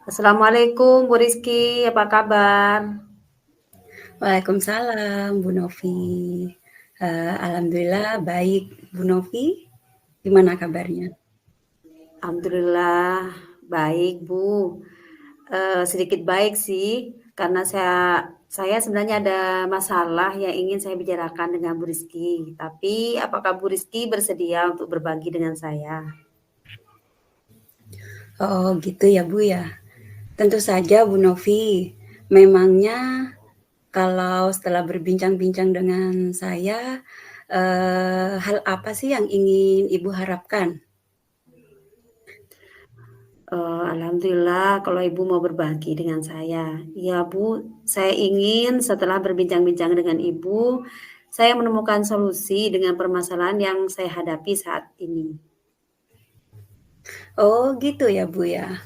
Assalamualaikum Bu Rizky, apa kabar? Waalaikumsalam, Bu Novi. Alhamdulillah baik, Bu Novi. Gimana kabarnya? Alhamdulillah baik Bu. Sedikit baik sih, karena saya sebenarnya ada masalah yang ingin saya bicarakan dengan Bu Rizky. Tapi apakah Bu Rizky bersedia untuk berbagi dengan saya? Oh gitu ya Bu ya. Tentu saja Bu Novi. Memangnya kalau setelah berbincang-bincang dengan saya, hal apa sih yang ingin Ibu harapkan? Alhamdulillah kalau Ibu mau berbagi dengan saya. Ya Bu, saya ingin setelah berbincang-bincang dengan Ibu, saya menemukan solusi dengan permasalahan yang saya hadapi saat ini. Oh gitu ya Bu ya.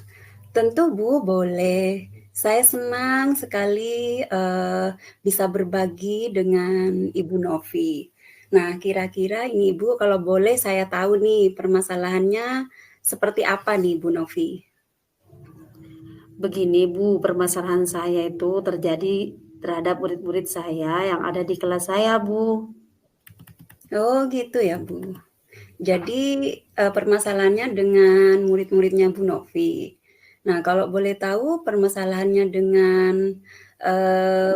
Tentu Bu boleh. Saya senang sekali bisa berbagi dengan Ibu Novi. Nah, kira-kira ini Ibu kalau boleh saya tahu nih permasalahannya seperti apa nih Bu Novi? Begini Bu, permasalahan saya itu terjadi terhadap murid-murid saya yang ada di kelas saya Bu. Oh gitu ya Bu. Jadi permasalahannya dengan murid-muridnya Bu Novi. Nah, kalau boleh tahu permasalahannya dengan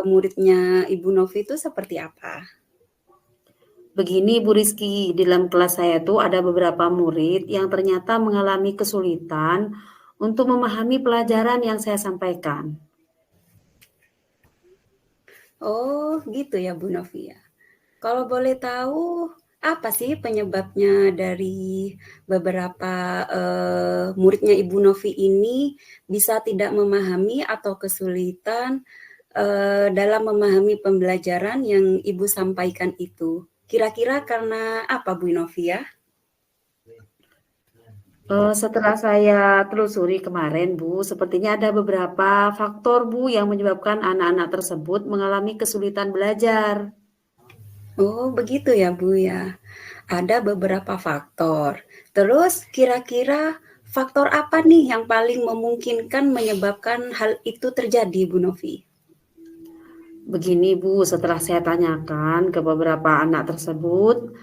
muridnya Ibu Novi itu seperti apa? Begini Bu Rizky, di dalam kelas saya tuh ada beberapa murid yang ternyata mengalami kesulitan untuk memahami pelajaran yang saya sampaikan. Oh, gitu ya Bu Novia. Kalau boleh tahu, apa sih penyebabnya dari beberapa muridnya Ibu Novi ini bisa tidak memahami atau kesulitan dalam memahami pembelajaran yang Ibu sampaikan itu? Kira-kira karena apa Bu Novia? Setelah saya telusuri kemarin Bu, sepertinya ada beberapa faktor Bu yang menyebabkan anak-anak tersebut mengalami kesulitan belajar. Oh, begitu ya Bu ya. Ada beberapa faktor. Terus kira-kira faktor apa nih yang paling memungkinkan menyebabkan hal itu terjadi, Bu Novi? Begini Bu, setelah saya tanyakan ke beberapa anak tersebut,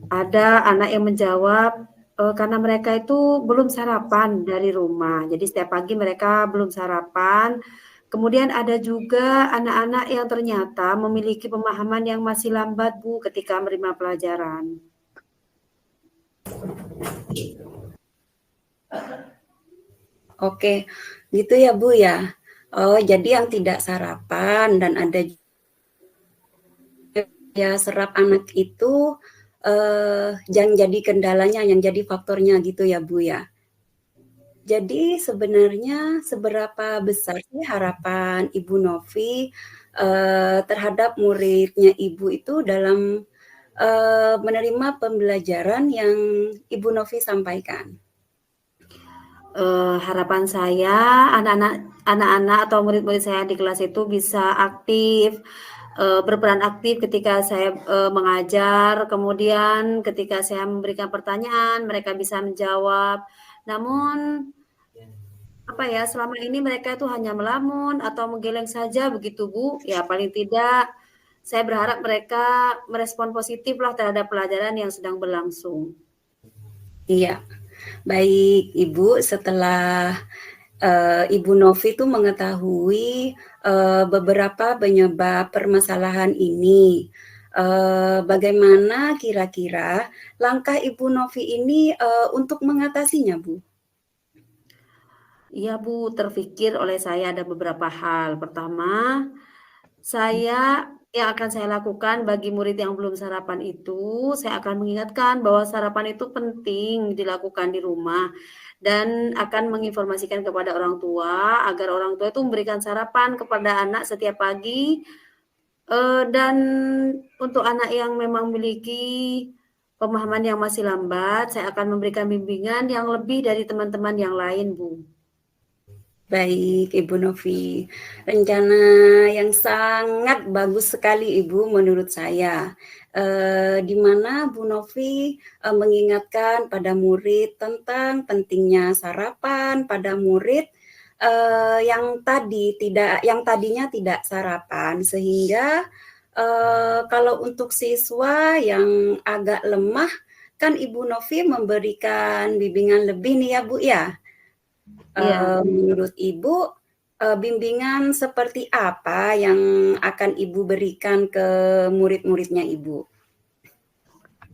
ada anak yang menjawab, karena mereka itu belum sarapan dari rumah. Jadi setiap pagi mereka belum sarapan. Kemudian ada juga anak-anak yang ternyata memiliki pemahaman yang masih lambat Bu, ketika menerima pelajaran. Oke, gitu ya Bu ya. Oh, jadi yang tidak sarapan dan ada ya serap anak itu yang jadi kendalanya, yang jadi faktornya gitu ya Bu ya. Jadi sebenarnya seberapa besar sih harapan Ibu Novi terhadap muridnya Ibu itu dalam menerima pembelajaran yang Ibu Novi sampaikan? Harapan saya anak-anak atau murid-murid saya di kelas itu bisa aktif, berperan aktif ketika saya, mengajar, kemudian ketika saya memberikan pertanyaan mereka bisa menjawab. Namun, apa ya, selama ini mereka itu hanya melamun atau menggeleng saja begitu, Bu. Ya paling tidak saya berharap mereka merespon positiflah terhadap pelajaran yang sedang berlangsung. Iya, baik Ibu. Setelah Ibu Novi itu mengetahui beberapa penyebab permasalahan ini, bagaimana kira-kira langkah Ibu Novi ini untuk mengatasinya, Bu? Iya Bu, terfikir oleh saya ada beberapa hal. Pertama, yang akan saya lakukan bagi murid yang belum sarapan itu, saya akan mengingatkan bahwa sarapan itu penting dilakukan di rumah dan akan menginformasikan kepada orang tua agar orang tua itu memberikan sarapan kepada anak setiap pagi. Dan untuk anak yang memang memiliki pemahaman yang masih lambat, saya akan memberikan bimbingan yang lebih dari teman-teman yang lain, Bu. Baik, Ibu Novi. Rencana yang sangat bagus sekali, Ibu, menurut saya. Di mana Bu Novi mengingatkan pada murid tentang pentingnya sarapan pada murid, yang tadinya tidak sarapan sehingga, kalau untuk siswa yang agak lemah, kan Ibu Novi memberikan bimbingan lebih nih ya, Bu, ya. Iya. Menurut Ibu, bimbingan seperti apa yang akan Ibu berikan ke murid-muridnya Ibu?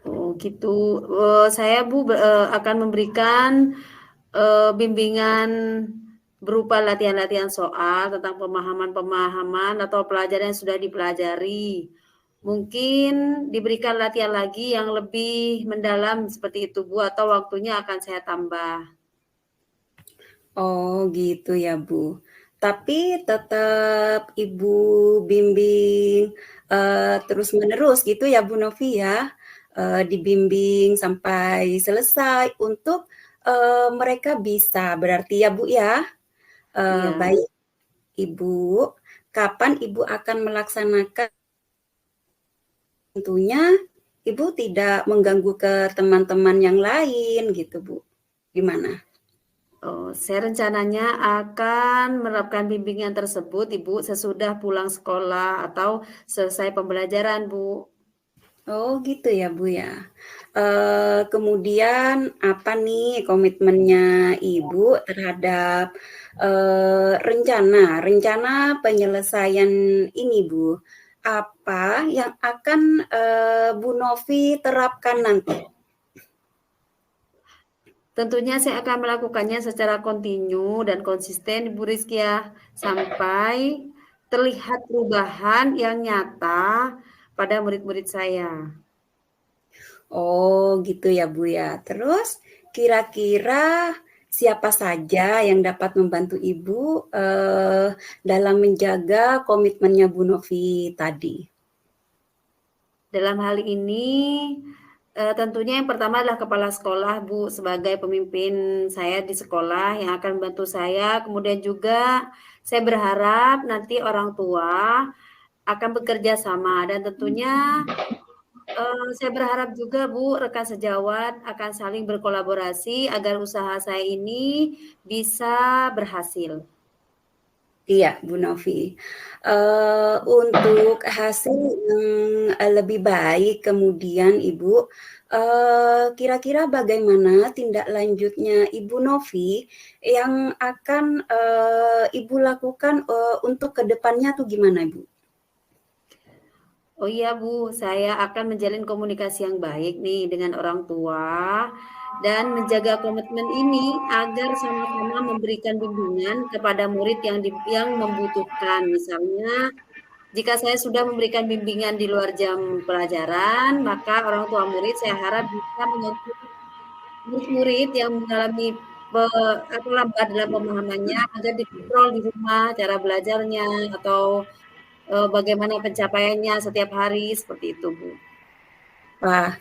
Oh gitu. Saya Bu akan memberikan bimbingan berupa latihan-latihan soal tentang pemahaman-pemahaman atau pelajaran yang sudah dipelajari. Mungkin diberikan latihan lagi yang lebih mendalam seperti itu Bu, atau waktunya akan saya tambah. Oh gitu ya Bu. Tapi tetap Ibu bimbing terus-menerus gitu ya Bu Novi ya. Dibimbing sampai selesai untuk mereka bisa berarti ya Bu ya. Iya. Baik Ibu, kapan Ibu akan melaksanakan? Tentunya Ibu tidak mengganggu ke teman-teman yang lain gitu Bu. Gimana? Oh, saya rencananya akan menerapkan bimbingan tersebut Ibu sesudah pulang sekolah atau selesai pembelajaran Bu. Oh gitu ya Bu ya. Kemudian apa nih komitmennya Ibu terhadap rencana penyelesaian ini Bu? Apa yang akan Bu Novi terapkan nanti? Tentunya saya akan melakukannya secara kontinu dan konsisten Ibu Rizky ya, sampai terlihat perubahan yang nyata pada murid-murid saya. Oh gitu ya Bu ya. Terus kira-kira siapa saja yang dapat membantu Ibu dalam menjaga komitmennya Bu Novi tadi? Dalam hal ini tentunya yang pertama adalah kepala sekolah Bu, sebagai pemimpin saya di sekolah yang akan membantu saya. Kemudian juga saya berharap nanti orang tua akan bekerja sama dan tentunya saya berharap juga Bu, rekan sejawat akan saling berkolaborasi agar usaha saya ini bisa berhasil. Iya, Bu Novi. Untuk hasil yang lebih baik kemudian Ibu, kira-kira bagaimana tindak lanjutnya Ibu Novi yang akan Ibu lakukan untuk kedepannya tuh gimana Bu? Oh iya Bu, saya akan menjalin komunikasi yang baik nih dengan orang tua dan menjaga komitmen ini agar sama-sama memberikan bimbingan kepada murid yang membutuhkan. Misalnya, jika saya sudah memberikan bimbingan di luar jam pelajaran, maka orang tua murid saya harap bisa menyentuh murid-murid yang mengalami atau lambat dalam pemahamannya agar dikontrol di rumah cara belajarnya atau bagaimana pencapaiannya setiap hari, seperti itu, Bu. Wah,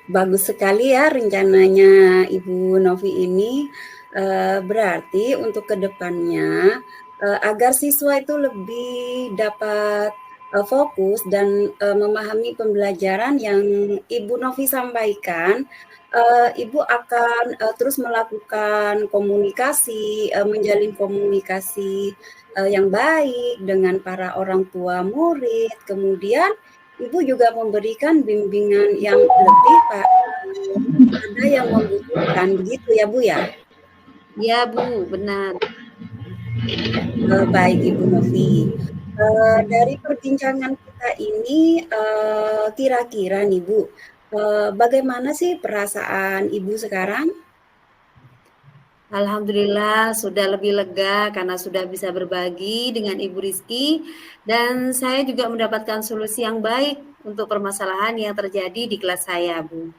bagus sekali ya rencananya Ibu Novi ini. Berarti untuk kedepannya agar siswa itu lebih dapat fokus dan memahami pembelajaran yang Ibu Novi sampaikan, Ibu akan terus melakukan komunikasi, menjalin komunikasi yang baik dengan para orang tua murid, kemudian Ibu juga memberikan bimbingan yang lebih pada yang membutuhkan, begitu ya Bu ya? Iya Bu, benar. Baik Ibu Novi. Dari perbincangan kita ini, kira-kira nih Bu, bagaimana sih perasaan Ibu sekarang? Alhamdulillah sudah lebih lega karena sudah bisa berbagi dengan Ibu Rizky dan saya juga mendapatkan solusi yang baik untuk permasalahan yang terjadi di kelas saya, Bu.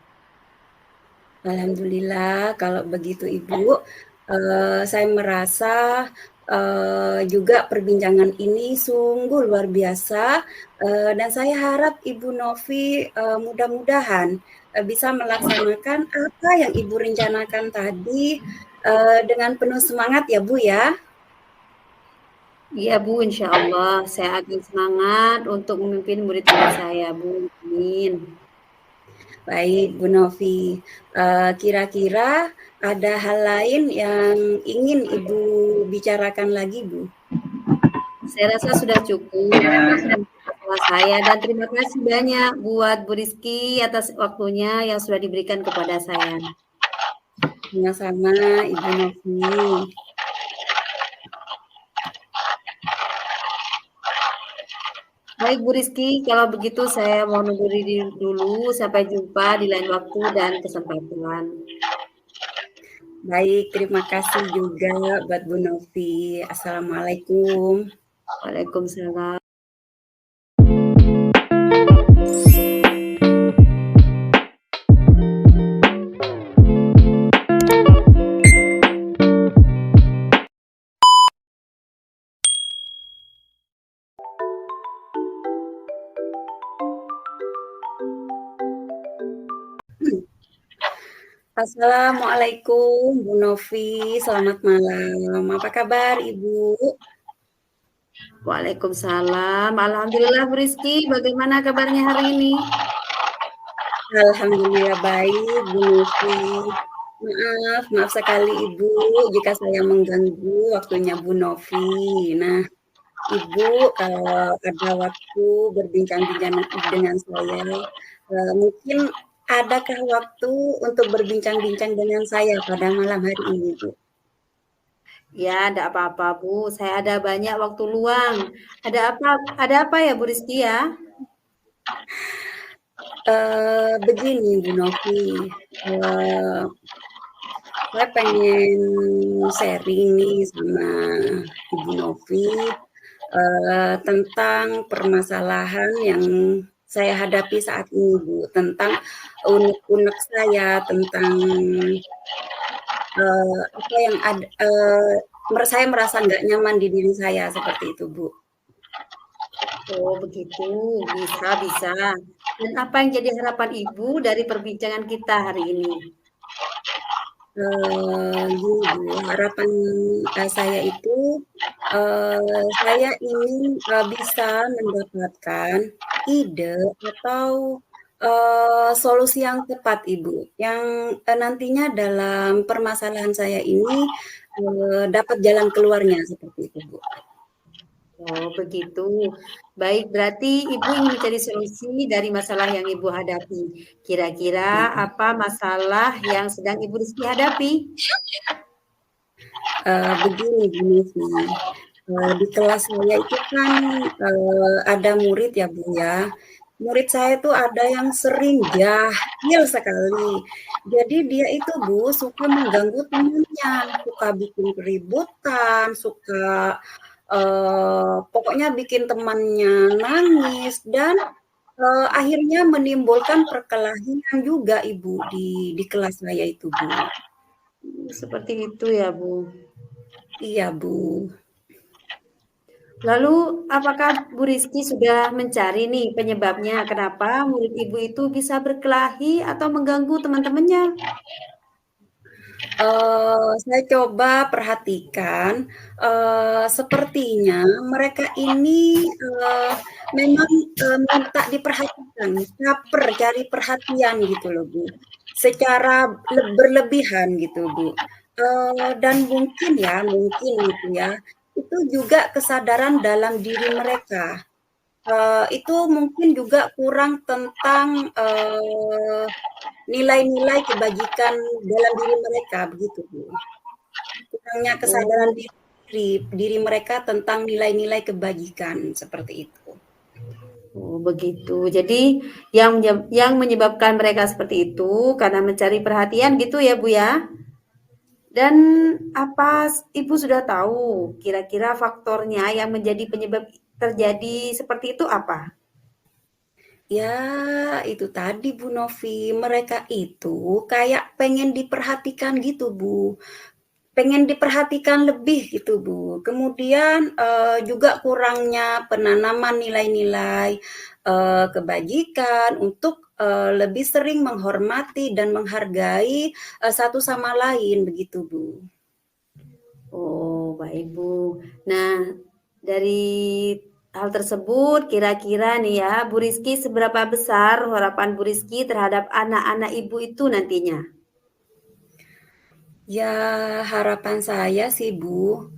Alhamdulillah kalau begitu Ibu, saya merasa juga perbincangan ini sungguh luar biasa dan saya harap Ibu Novi mudah-mudahan bisa melaksanakan apa yang Ibu rencanakan tadi dengan penuh semangat ya Bu ya. Iya Bu, insya Allah saya akan semangat untuk memimpin murid-murid saya, Bu. Amin. Baik, Bu Novi. Kira-kira ada hal lain yang ingin Ibu bicarakan lagi, Bu? Saya rasa sudah cukup masalah saya dan terima kasih banyak buat Bu Rizky atas waktunya yang sudah diberikan kepada saya. Sama-sama, Ibu Novi. Baik Bu Rizky, kalau begitu saya mau undur diri dulu. Sampai jumpa di lain waktu dan kesempatan. Baik, terima kasih juga buat Bu Novi. Assalamualaikum. Waalaikumsalam. Assalamualaikum, Bu Novi. Selamat malam. Apa kabar, Ibu? Waalaikumsalam. Alhamdulillah Bu Rizky, bagaimana kabarnya hari ini? Alhamdulillah baik, Bu Novi. Maaf sekali Ibu jika saya mengganggu waktunya Bu Novi. Nah, Ibu kalau ada waktu berbincang-bincang dengan saya, mungkin adakah waktu untuk berbincang-bincang dengan saya pada malam hari ini, Bu? Ya, tidak apa-apa Bu. Saya ada banyak waktu luang. Ada apa ya Bu Rizky ya? Begini Bu Novi, saya pengen sharing nih sama Ibu Novi tentang permasalahan yang saya hadapi saat ini, Bu. Tentang unek-unek saya, tentang apa yang ada, saya merasa nggak nyaman di diri saya seperti itu, Bu. Oh, begitu. Bisa. Dan apa yang jadi harapan Ibu dari perbincangan kita hari ini? Gini Bu, harapan saya itu saya ingin bisa mendapatkan ide atau solusi yang tepat, Ibu, yang nantinya dalam permasalahan saya ini dapat jalan keluarnya seperti itu, Bu. Oh, begitu. Baik, berarti Ibu ingin mencari solusi dari masalah yang Ibu hadapi. Kira-kira apa masalah yang sedang Ibu Rizky hadapi? Begini Bu Novi, di kelas saya itu kan ada murid ya Bu ya. Murid saya tuh ada yang sering jahil sekali. Jadi dia itu Bu suka mengganggu temannya, suka bikin keributan, suka pokoknya bikin temannya nangis dan akhirnya menimbulkan perkelahian juga Ibu di kelas saya itu Bu. Seperti itu ya, Bu. Iya Bu. Lalu, apakah Bu Rizky sudah mencari nih penyebabnya? Kenapa murid Ibu itu bisa berkelahi atau mengganggu teman-temannya? Saya coba perhatikan, sepertinya mereka ini memang minta diperhatikan, caper, cari perhatian gitu loh Bu, secara berlebihan gitu Bu. Dan mungkin gitu ya, itu juga kesadaran dalam diri mereka. Itu mungkin juga kurang tentang nilai-nilai kebajikan dalam diri mereka, begitu Bu. Kurangnya kesadaran Oh, diri mereka tentang nilai-nilai kebajikan, seperti itu. oh, begitu. Jadi yang menyebabkan mereka seperti itu karena mencari perhatian gitu ya, Bu ya? Dan apa Ibu sudah tahu kira-kira faktornya yang menjadi penyebab terjadi seperti itu apa? Ya, itu tadi Bu Novi, mereka itu kayak pengen diperhatikan gitu Bu. Pengen diperhatikan lebih gitu Bu. Kemudian juga kurangnya penanaman nilai-nilai kebajikan untuk lebih sering menghormati dan menghargai satu sama lain begitu Bu. Oh, baik Bu. Nah, dari hal tersebut, kira-kira nih ya, Bu Rizky, seberapa besar harapan Bu Rizky terhadap anak-anak Ibu itu nantinya? Ya, harapan saya sih, Bu,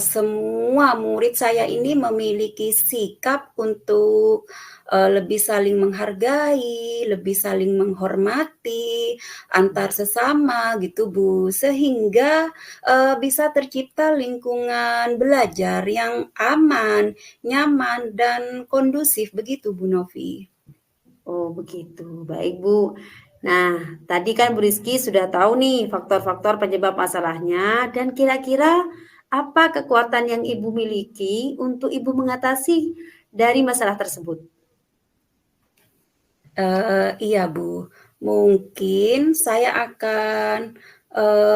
semua murid saya ini memiliki sikap untuk, lebih saling menghargai, lebih saling menghormati antar sesama gitu, Bu. Sehingga, bisa tercipta lingkungan belajar yang aman, nyaman, dan kondusif begitu, Bu Novi. Oh begitu, baik Bu. Nah, tadi kan Bu Rizky sudah tahu nih faktor-faktor penyebab masalahnya dan kira-kira apa kekuatan yang Ibu miliki untuk Ibu mengatasi dari masalah tersebut? Iya, Bu. Mungkin saya akan,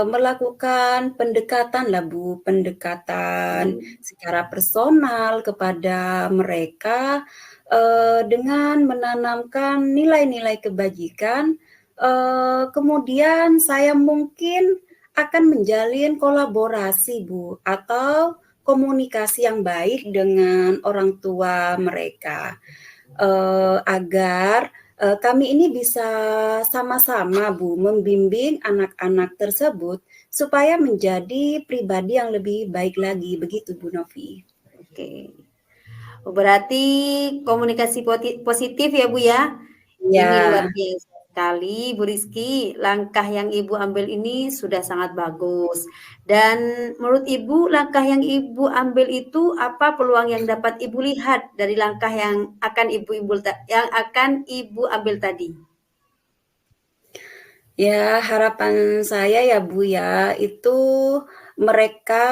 melakukan pendekatan lah, Bu, pendekatan Hmm. secara personal kepada mereka, dengan menanamkan nilai-nilai kebajikan, kemudian saya mungkin akan menjalin kolaborasi, Bu, atau komunikasi yang baik dengan orang tua mereka, agar kami ini bisa sama-sama, Bu, membimbing anak-anak tersebut supaya menjadi pribadi yang lebih baik lagi, begitu Bu Novi. Oke. Oh, berarti komunikasi positif ya Bu ya? Ini luar Ya, biasa sekali Bu Rizky, langkah yang Ibu ambil ini sudah sangat bagus. Dan menurut Ibu, langkah yang Ibu ambil itu apa peluang yang dapat Ibu lihat dari langkah yang akan Ibu ambil tadi? ya harapan saya ya Bu ya, itu mereka,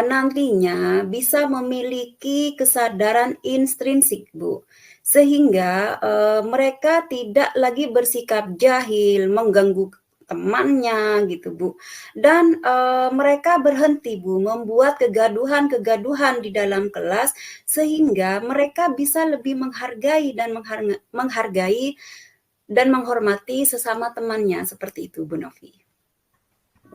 nantinya bisa memiliki kesadaran intrinsik Bu, sehingga, mereka tidak lagi bersikap jahil, mengganggu temannya gitu Bu, dan, mereka berhenti Bu, membuat kegaduhan-kegaduhan di dalam kelas, sehingga mereka bisa lebih menghargai dan menghargai dan menghormati sesama temannya, seperti itu Bu Novi.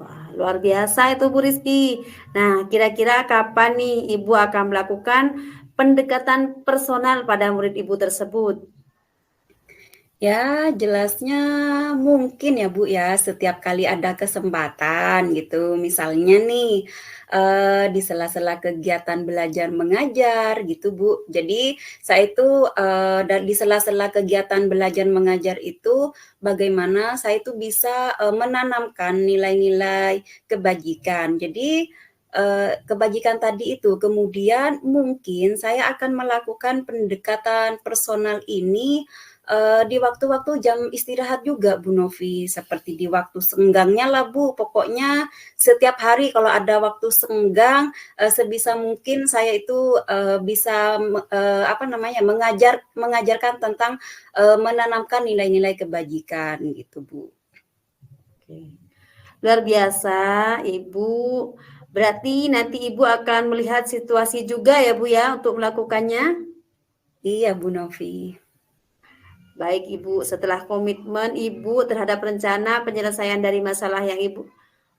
Wah, luar biasa itu Bu Rizky. Nah, kira-kira kapan nih Ibu akan melakukan pendekatan personal pada murid Ibu tersebut? Ya, jelasnya mungkin ya, Bu, ya, setiap kali ada kesempatan gitu. Misalnya nih, di sela-sela kegiatan belajar mengajar gitu, Bu. Jadi saya itu, di sela-sela kegiatan belajar mengajar itu, bagaimana saya itu bisa, menanamkan nilai-nilai kebajikan. Jadi, kebajikan tadi itu, kemudian mungkin saya akan melakukan pendekatan personal ini di waktu-waktu jam istirahat juga Bu Novi, seperti di waktu senggangnya lah Bu, pokoknya setiap hari kalau ada waktu senggang, sebisa mungkin saya itu, bisa apa namanya, mengajarkan tentang, menanamkan nilai-nilai kebajikan gitu Bu. Oke. Luar biasa, Ibu. Berarti nanti Ibu akan melihat situasi juga ya, Bu ya, untuk melakukannya? Iya Bu Novi. Baik, Ibu. Setelah komitmen Ibu terhadap rencana penyelesaian dari masalah yang Ibu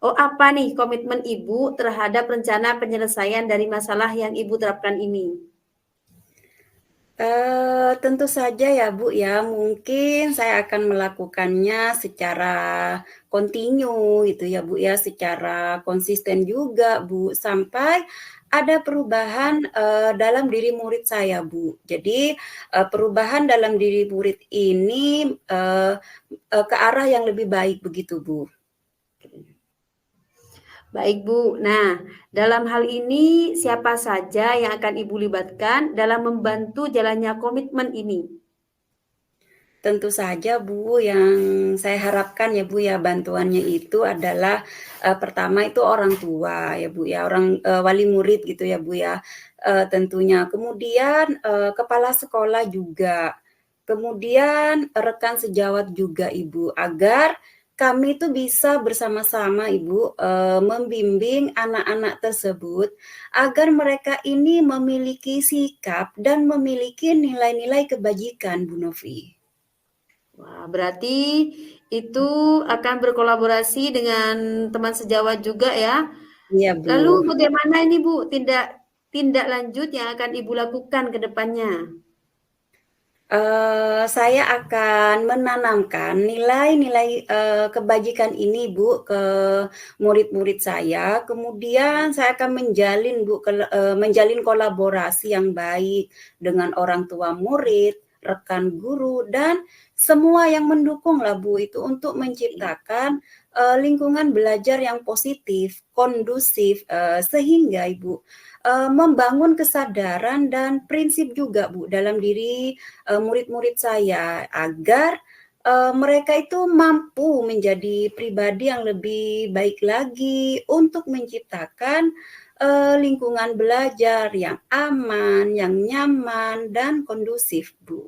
Oh, apa nih komitmen Ibu terhadap rencana penyelesaian dari masalah yang Ibu terapkan ini? Tentu saja ya, Bu, ya, mungkin saya akan melakukannya secara kontinu gitu ya, Bu, ya, secara konsisten juga, Bu, sampai ada perubahan, dalam diri murid saya, Bu. Jadi, perubahan dalam diri murid ini, ke arah yang lebih baik begitu, Bu. Baik, Bu. Nah, dalam hal ini siapa saja yang akan Ibu libatkan dalam membantu jalannya komitmen ini? Tentu saja Bu, yang saya harapkan ya Bu ya, bantuannya itu adalah, pertama itu orang tua ya Bu ya, wali murid gitu ya Bu ya, tentunya. Kemudian, kepala sekolah juga, kemudian rekan sejawat juga Ibu, agar kami itu bisa bersama-sama Ibu, membimbing anak-anak tersebut, agar mereka ini memiliki sikap dan memiliki nilai-nilai kebajikan Bu Novi. Wah, berarti itu akan berkolaborasi dengan teman sejawat juga ya. Iya, Lalu Bu. bagaimana ini Bu tindak tindak lanjut yang akan Ibu lakukan ke depannya? Saya akan menanamkan nilai-nilai, kebajikan ini, Bu, ke murid-murid saya, kemudian saya akan menjalin kolaborasi yang baik dengan orang tua murid, rekan guru, dan semua yang mendukunglah, Bu, itu untuk menciptakan, lingkungan belajar yang positif, kondusif, sehingga Ibu, membangun kesadaran dan prinsip juga, Bu, dalam diri murid-murid saya agar mereka itu mampu menjadi pribadi yang lebih baik lagi untuk menciptakan lingkungan belajar yang aman, yang nyaman, dan kondusif, Bu.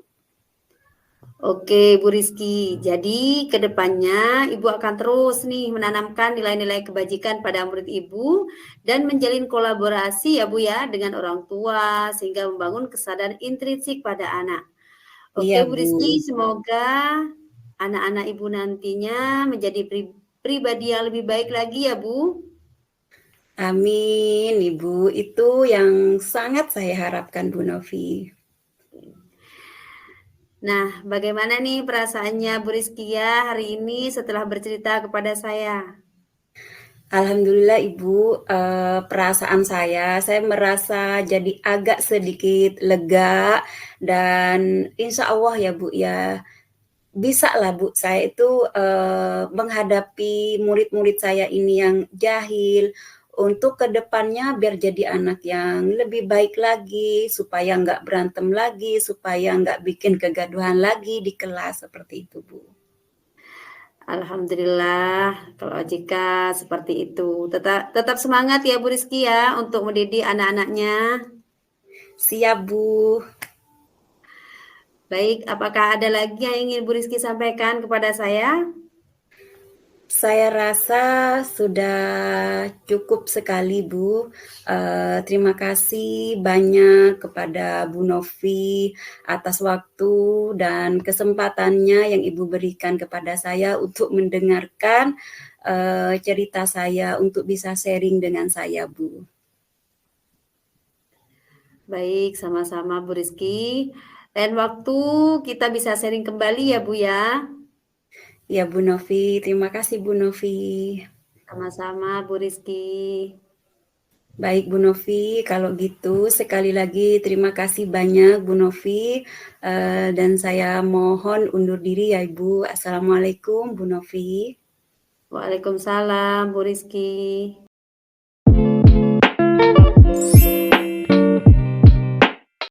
Oke, Bu Rizky. Jadi ke depannya Ibu akan terus nih menanamkan nilai-nilai kebajikan pada murid Ibu dan menjalin kolaborasi ya Bu ya dengan orang tua sehingga membangun kesadaran intrinsik pada anak. Iya, Oke, Bu Bu. Rizky, semoga anak-anak Ibu nantinya menjadi pribadi yang lebih baik lagi ya Bu. Amin, Ibu. Itu yang sangat saya harapkan, Bu Novi. Nah, bagaimana nih perasaannya Bu Rizkia hari ini setelah bercerita kepada saya? Alhamdulillah Ibu, perasaan saya merasa jadi agak sedikit lega dan insya Allah ya Bu ya, bisalah Bu saya itu, menghadapi murid-murid saya ini yang jahil, untuk ke depannya biar jadi anak yang lebih baik lagi, supaya nggak berantem lagi, supaya nggak bikin kegaduhan lagi di kelas, seperti itu Bu. Alhamdulillah kalau jika seperti itu. Tetap semangat ya Bu Rizky ya untuk mendidik anak-anaknya. Siap Bu. Baik, apakah ada lagi yang ingin Bu Rizky sampaikan kepada saya? Saya rasa sudah cukup sekali Bu. Terima kasih banyak kepada Bu Novi atas waktu dan kesempatannya yang Ibu berikan kepada saya untuk mendengarkan cerita saya, untuk bisa sharing dengan saya Bu. Baik, sama-sama Bu Rizky. Lain waktu kita bisa sharing kembali ya Bu ya. Ya Bu Novi, terima kasih Bu Novi. Sama-sama Bu Rizky. Baik Bu Novi, kalau gitu sekali lagi terima kasih banyak Bu Novi, dan saya mohon undur diri ya Ibu. Assalamualaikum Bu Novi. Waalaikumsalam Bu Rizky.